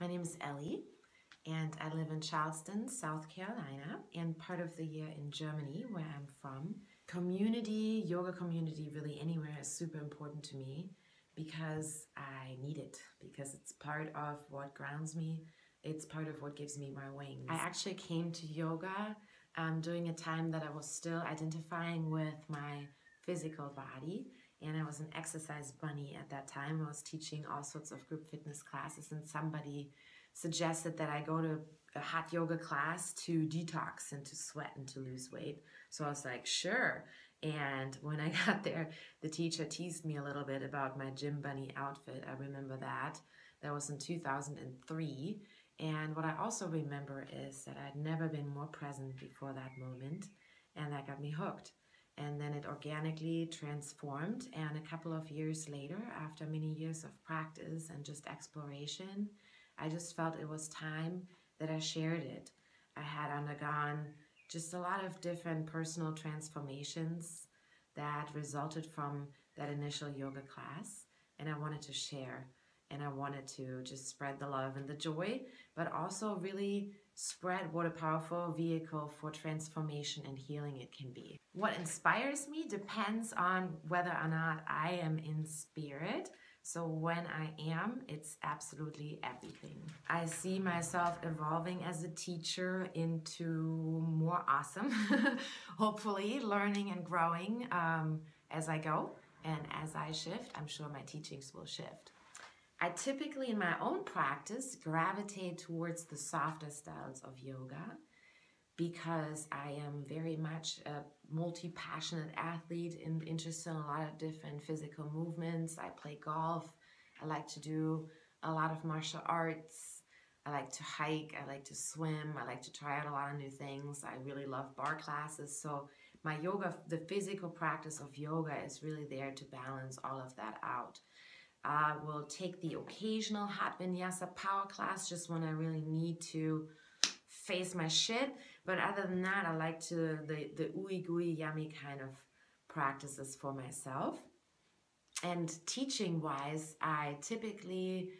My name is Elli, and I live in Charleston, South Carolina, and part of the year in Germany, where I'm from. Community, yoga community, really anywhere is super important to me because I need it, because it's part of what grounds me. It's part of what gives me my wings. I actually came to yoga during a time that I was still identifying with my physical body, and I was an exercise bunny at that time. I was teaching all sorts of group fitness classes, and somebody suggested that I go to a hot yoga class to detox and to sweat and to lose weight. So I was like, sure. And when I got there, the teacher teased me a little bit about my gym bunny outfit. I remember that. That was in 2003. And what I also remember is that I'd never been more present before that moment, and that got me hooked. And then it organically transformed, and a couple of years later, after many years of practice and just exploration, I just felt it was time that I shared it. I had undergone just a lot of different personal transformations that resulted from that initial yoga class, and I wanted to share, and I wanted to just spread the love and the joy, but also really spread what a powerful vehicle for transformation and healing it can be. What inspires me depends on whether or not I am in spirit. So when I am, it's absolutely everything. I see myself evolving as a teacher into more awesome, hopefully learning and growing as I go. And as I shift, I'm sure my teachings will shift. I typically, in my own practice, gravitate towards the softer styles of yoga because I am very much a multi-passionate athlete and interested in a lot of different physical movements. I play golf. I like to do a lot of martial arts. I like to hike. I like to swim. I like to try out a lot of new things. I really love bar classes. So my yoga, the physical practice of yoga is really there to balance all of that out. I will take the occasional hot vinyasa power class just when I really need to face my shit. But other than that, I like to the ooey gooey yummy kind of practices for myself. And teaching wise, I typically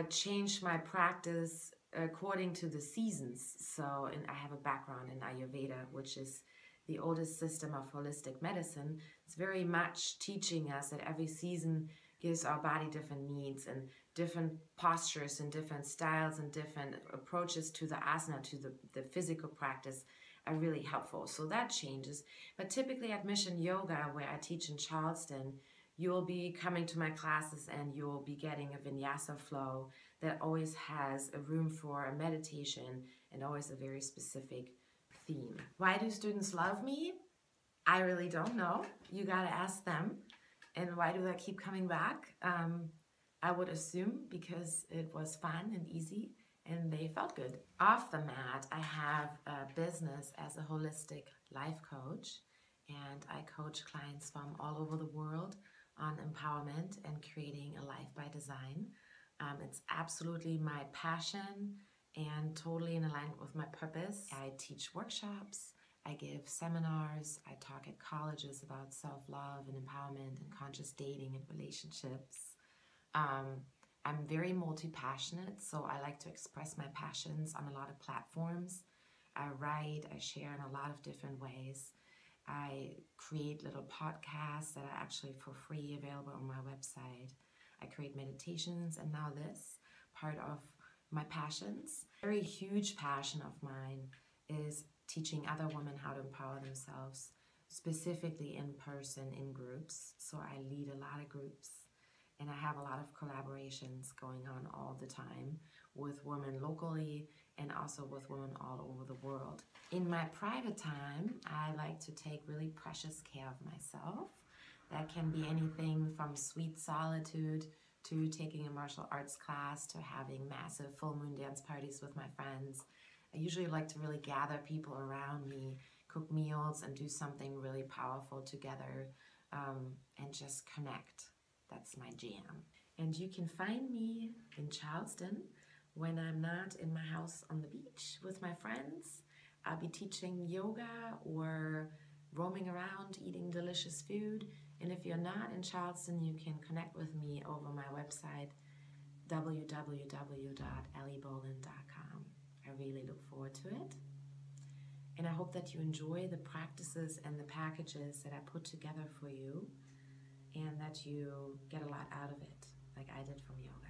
change my practice according to the seasons. So, and I have a background in Ayurveda, which is the oldest system of holistic medicine. It's very much teaching us that every season gives our body different needs and different postures and different styles and different approaches to the asana, to the physical practice are really helpful. So that changes. But typically at Mission Yoga, where I teach in Charleston, you'll be coming to my classes and you'll be getting a vinyasa flow that always has a room for a meditation and always a very specific theme. Why do students love me? I really don't know. You gotta ask them. And why do I keep coming back? I would assume because it was fun and easy and they felt good. Off the mat, I have a business as a holistic life coach, and I coach clients from all over the world on empowerment and creating a life by design. It's absolutely my passion and totally in alignment with my purpose. I teach workshops. I give seminars, I talk at colleges about self-love and empowerment and conscious dating and relationships. I'm very multi-passionate, so I like to express my passions on a lot of platforms. I write, I share in a lot of different ways. I create little podcasts that are actually for free available on my website. I create meditations, and now this, part of my passions. A very huge passion of mine is teaching other women how to empower themselves, specifically in person, in groups. So I lead a lot of groups, and I have a lot of collaborations going on all the time with women locally and also with women all over the world. In my private time, I like to take really precious care of myself. That can be anything from sweet solitude to taking a martial arts class to having massive full moon dance parties with my friends. I usually like to really gather people around me, cook meals, and do something really powerful together and just connect. That's my jam. And you can find me in Charleston when I'm not in my house on the beach with my friends. I'll be teaching yoga or roaming around eating delicious food. And if you're not in Charleston, you can connect with me over my website www.ellibolin.com. I really look forward to it. And I hope that you enjoy the practices and the packages that I put together for you, and that you get a lot out of it, like I did from yoga.